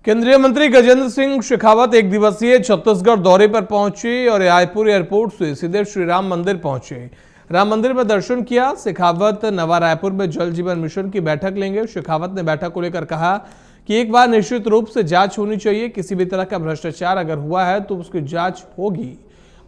केंद्रीय मंत्री गजेंद्र सिंह शेखावत एक दिवसीय छत्तीसगढ़ दौरे पर पहुंचे और रायपुर एयरपोर्ट से सीधे श्री राम मंदिर पहुंचे। राम मंदिर में दर्शन किया। शेखावत नवा रायपुर में जल जीवन मिशन की बैठक लेंगे। शेखावत ने बैठक को लेकर कहा कि एक बार निश्चित रूप से जांच होनी चाहिए। किसी भी तरह का भ्रष्टाचार अगर हुआ है तो उसकी जांच होगी।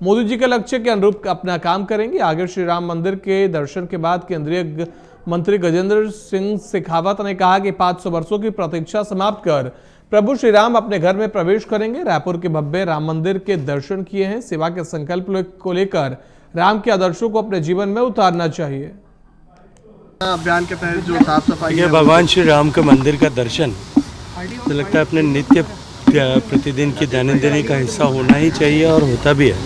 मोदी जी के लक्ष्य के अनुरूप अपना काम करेंगे। आगे श्री राम मंदिर के दर्शन के बाद केंद्रीय मंत्री गजेंद्र सिंह शेखावत ने कहा कि 500 वर्षों की प्रतीक्षा समाप्त कर प्रभु श्री राम अपने घर में प्रवेश करेंगे। रायपुर के भव्य राम मंदिर के दर्शन किए हैं। सेवा के संकल्प को लेकर राम के आदर्शों को अपने जीवन में उतारना चाहिए। अभियान के तहत जो साफ सफाई भगवान श्री राम के मंदिर का दर्शन तो लगता है अपने नित्य प्रतिदिन की दैनंदिनी का हिस्सा होना ही चाहिए और होता भी है।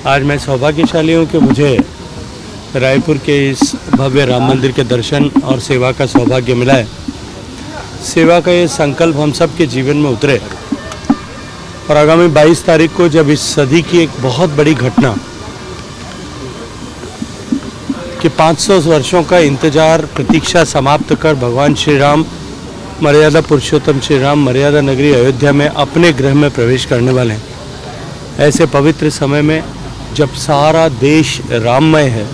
आज मैं सौभाग्यशाली हूँ कि मुझे रायपुर के इस भव्य राम मंदिर के दर्शन और सेवा का सौभाग्य मिला है। सेवा का ये संकल्प हम सब के जीवन में उतरे और आगामी 22 तारीख को जब इस सदी की एक बहुत बड़ी घटना कि 500 वर्षों का इंतजार प्रतीक्षा समाप्त कर भगवान श्री राम मर्यादा पुरुषोत्तम श्री राम मर्यादा नगरी अयोध्या में अपने गृह में प्रवेश करने वाले हैं। ऐसे पवित्र समय में जब सारा देश राममय है,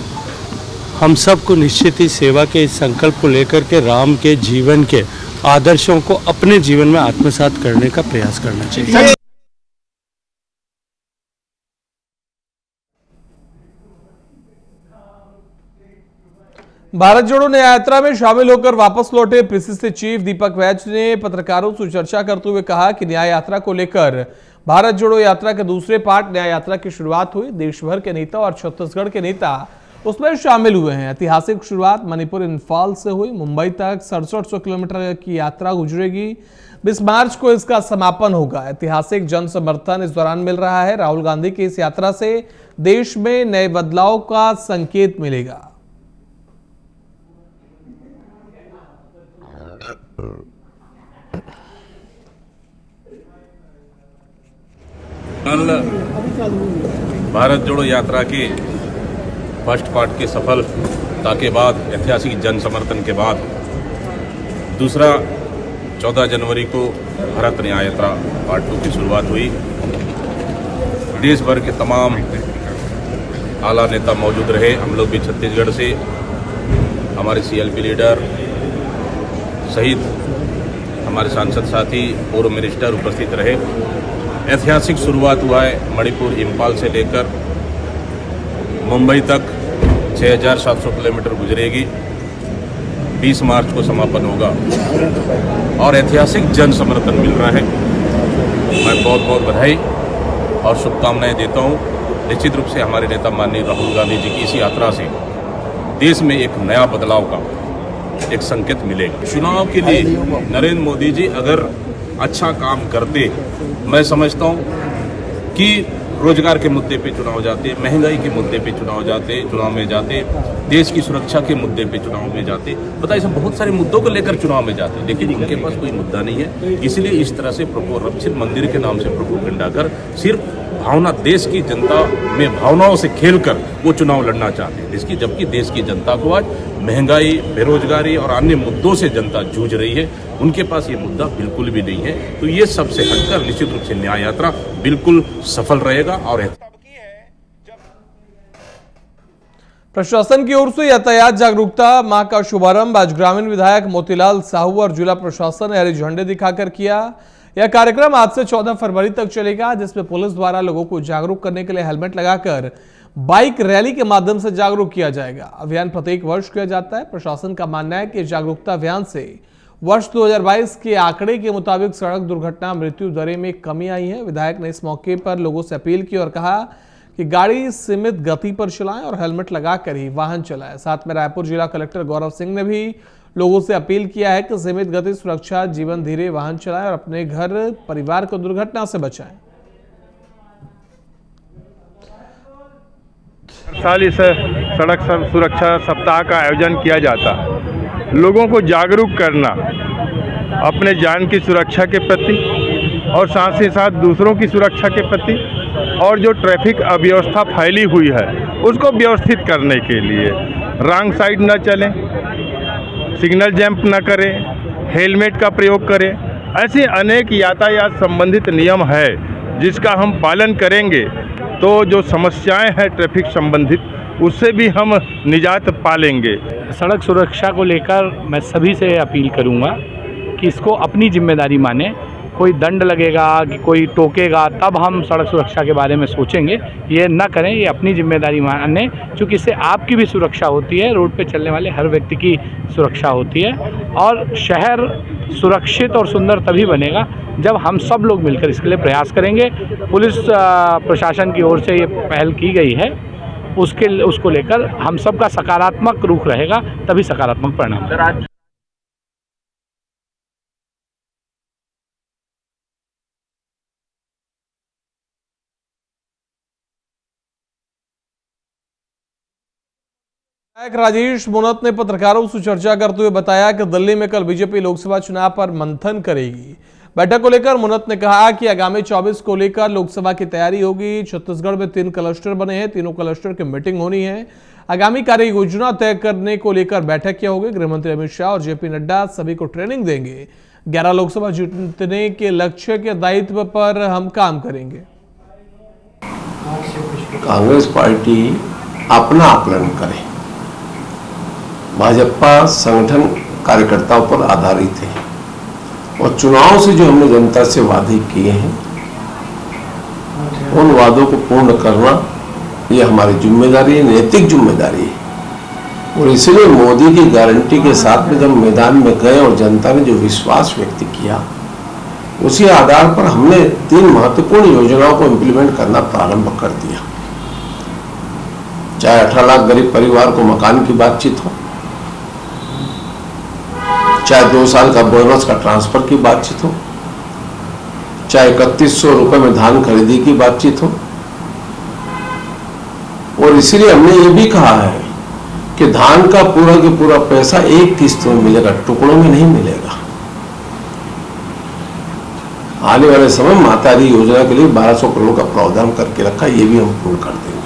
हम सबको निश्चित ही सेवा के इस संकल्प को लेकर के राम के जीवन के आदर्शों को अपने जीवन में आत्मसात करने का प्रयास करना चाहिए। भारत जोड़ो न्याय यात्रा में शामिल होकर वापस लौटे पीसीसी चीफ दीपक वैज ने पत्रकारों से चर्चा करते हुए कहा कि न्याय यात्रा को लेकर भारत जोड़ो यात्रा के दूसरे पार्ट न्याय यात्रा की शुरुआत हुई। देश भर के नेता और छत्तीसगढ़ के नेता उसमें शामिल हुए हैं। ऐतिहासिक शुरुआत मणिपुर इंफाल से हुई। मुंबई तक 6700 किलोमीटर की यात्रा गुजरेगी। 20 मार्च को इसका समापन होगा। ऐतिहासिक जन समर्थन इस दौरान मिल रहा है। राहुल गांधी की इस यात्रा से देश में नए बदलाव का संकेत मिलेगा। कल भारत जोड़ो यात्रा के फर्स्ट पार्ट के सफलता के बाद ऐतिहासिक जन समर्थन के बाद दूसरा 14 जनवरी को भारत न्याय यात्रा पार्ट 2 की शुरुआत हुई। देश भर के तमाम आला नेता मौजूद रहे। हम लोग भी छत्तीसगढ़ से हमारे सीएलपी लीडर सहित हमारे सांसद साथी पूर्व मिनिस्टर उपस्थित रहे। ऐतिहासिक शुरुआत हुआ है मणिपुर इंफाल से लेकर मुंबई तक 6700 किलोमीटर गुजरेगी। 20 मार्च को समापन होगा और ऐतिहासिक जन समर्थन मिल रहा है। मैं बहुत बहुत बधाई और शुभकामनाएं देता हूं। निश्चित रूप से हमारे नेता माननीय राहुल गांधी जी की इस यात्रा से देश में एक नया बदलाव का एक संकेत मिलेगा। चुनाव के लिए नरेंद्र मोदी जी अगर अच्छा काम करते, मैं समझता हूं कि रोजगार के मुद्दे पे चुनाव जाते, महंगाई के मुद्दे पे चुनाव में जाते, देश की सुरक्षा के मुद्दे पे चुनाव में जाते, बताइए सब बहुत सारे मुद्दों को लेकर चुनाव में जाते, लेकिन उनके पास कोई मुद्दा नहीं है। इसलिए इस तरह से रक्षित मंदिर के नाम से प्रोपेगेंडा कर सिर्फ भावना, देश की जनता में भावनाओं से खेलकर वो चुनाव लड़ना चाहते हैं। जबकि देश की जनता को आज महंगाई, बेरोजगारी और अन्य मुद्दों से जनता जूझ रही है। उनके पास ये मुद्दा बिल्कुल भी नहीं है। तो ये सबसे हटकर निश्चित रूप से न्याय यात्रा बिल्कुल सफल रहेगा। और प्रशासन की ओर से यातायात जागरूकता माह का शुभारंभ आज ग्रामीण विधायक मोतीलाल साहू और जिला प्रशासन ने हरे झंडे दिखाकर किया। यह कार्यक्रम आज से 14 फरवरी तक चलेगा, जिसमें पुलिस द्वारा लोगों को जागरूक करने के लिए हेलमेट लगाकर बाइक रैली के माध्यम से जागरूक किया जाएगा। अभियान प्रत्येक वर्ष किया जाता है। प्रशासन का मानना है कि जागरूकता अभियान से वर्ष 2022 के आंकड़े के मुताबिक सड़क दुर्घटना मृत्यु दर में कमी आई है। विधायक ने इस मौके पर लोगों से अपील की और कहा कि गाड़ी सीमित गति पर चलाएं और हेलमेट लगाकर ही वाहन चलाएं। साथ में रायपुर जिला कलेक्टर गौरव सिंह ने भी लोगों से अपील किया है कि सीमित गति सुरक्षा, जीवन धीरे वाहन चलाएं और अपने घर परिवार को दुर्घटना से बचाएं। साल इस सड़क सुरक्षा सप्ताह का आयोजन किया जाता है। लोगों को जागरूक करना अपने जान की सुरक्षा के प्रति और साथ ही साथ दूसरों की सुरक्षा के प्रति, और जो ट्रैफिक अव्यवस्था फैली हुई है उसको व्यवस्थित करने के लिए रॉन्ग साइड न चलें, सिग्नल जंप न करें, हेलमेट का प्रयोग करें ऐसे अनेक यातायात संबंधित नियम है जिसका हम पालन करेंगे तो जो समस्याएं हैं ट्रैफिक संबंधित उससे भी हम निजात पालेंगे। सड़क सुरक्षा को लेकर मैं सभी से अपील करूंगा कि इसको अपनी जिम्मेदारी माने। कोई दंड लगेगा कि कोई टोकेगा तब हम सड़क सुरक्षा के बारे में सोचेंगे, ये न करें, ये अपनी जिम्मेदारी माने, क्योंकि इससे आपकी भी सुरक्षा होती है, रोड पे चलने वाले हर व्यक्ति की सुरक्षा होती है। और शहर सुरक्षित और सुंदर तभी बनेगा जब हम सब लोग मिलकर इसके लिए प्रयास करेंगे। पुलिस प्रशासन की ओर से ये पहल की गई है, उसको लेकर हम सब का सकारात्मक रुख रहेगा, तभी सकारात्मक परिणाम होगा। विधायक राजेश मूणत ने पत्रकारों से चर्चा करते हुए बताया कि दिल्ली में कल बीजेपी लोकसभा चुनाव पर मंथन करेगी। बैठक को लेकर मूणत ने कहा कि आगामी 24 को लेकर लोकसभा की तैयारी होगी। छत्तीसगढ़ में 3 क्लस्टर बने हैं, तीनों क्लस्टर की मीटिंग होनी है। आगामी कार्य योजना तय करने को लेकर बैठक क्या होगी। गृहमंत्री अमित शाह और जेपी नड्डा सभी को ट्रेनिंग देंगे। 11 लोकसभा जीतने के लक्ष्य के दायित्व पर हम काम करेंगे। कांग्रेस पार्टी अपना आकलन करे। भाजपा संगठन कार्यकर्ताओं पर आधारित है और चुनाव से जो हमने जनता से वादे किए हैं उन वादों को पूर्ण करना ये हमारी जिम्मेदारी है, नैतिक जिम्मेदारी है। और इसलिए मोदी की गारंटी के साथ में जब मैदान में गए और जनता ने जो विश्वास व्यक्त किया उसी आधार पर हमने 3 महत्वपूर्ण योजनाओं को इम्प्लीमेंट करना प्रारंभ कर दिया। चाहे 18 लाख गरीब परिवार को मकान की बातचीत हो, चाहे 2 साल का बोनस का ट्रांसफर की बातचीत हो, चाहे 3100 रुपए में धान खरीदी की बातचीत हो। और इसीलिए हमने ये भी कहा है कि धान का पूरा के पूरा पैसा एक किस्त में मिलेगा, टुकड़ों में नहीं मिलेगा। आने वाले समय मातारी योजना के लिए 1200 करोड़ का प्रावधान करके रखा, ये भी हम पूर्ण कर देंगे।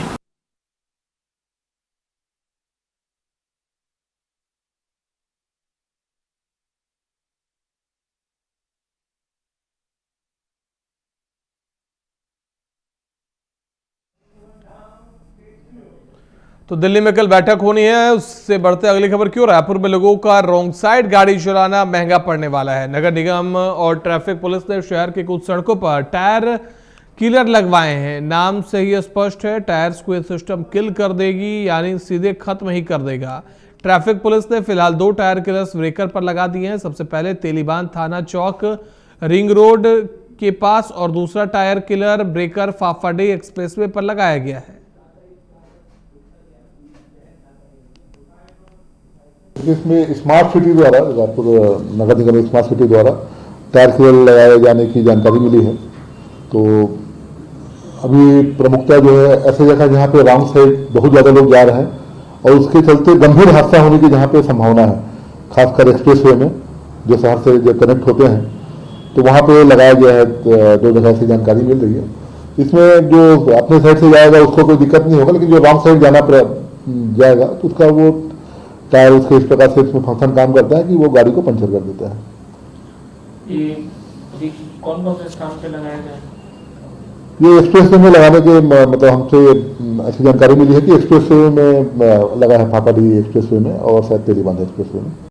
तो दिल्ली में कल बैठक होनी है। उससे बढ़ते अगली खबर क्यों, रायपुर में लोगों का रॉन्ग साइड गाड़ी चलाना महंगा पड़ने वाला है। नगर निगम और ट्रैफिक पुलिस ने शहर के कुछ सड़कों पर टायर किलर लगवाए हैं। नाम से ही स्पष्ट है, टायर्स को यह सिस्टम किल कर देगी, यानी सीधे खत्म ही कर देगा। ट्रैफिक पुलिस ने फिलहाल 2 टायर किलर्स ब्रेकर पर लगा दिए हैं। सबसे पहले तेलीबान थाना चौक रिंग रोड के पास और दूसरा टायर किलर ब्रेकर फाफाडी एक्सप्रेसवे पर लगाया गया है। इसमें स्मार्ट सिटी द्वारा, रायपुर नगर निगम स्मार्ट सिटी द्वारा टायर किलर लगाए जाने की जानकारी मिली है। तो अभी प्रमुखता जो है ऐसे जगह जहाँ पे रॉन्ग साइड बहुत ज़्यादा लोग जा रहे हैं और उसके चलते गंभीर हादसा होने की जहाँ पे संभावना है, खासकर एक्सप्रेसवे में जो शहर से जो कनेक्ट होते हैं, तो वहाँ पे लगाया गया है। 2 जगह से जानकारी मिल रही है। इसमें जो अपने साइड से जाएगा उसको कोई दिक्कत नहीं होगा, लेकिन जो रॉन्ग साइड जाएगा तो उसका वो टायर उसके इस प्रकार से इसमें फंक्शन काम करता है कि वो गाड़ी को पंचर कर देता है। ये कौन कौन से स्थान पे लगाया जाए? ये एक्सप्रेसवे में लगाने के मतलब हमसे ऐसी जानकारी मिली है कि एक्सप्रेसवे में लगा है, फाफाडी एक्सप्रेसवे में और शायद तेलीबांध एक्सप्रेसवे में।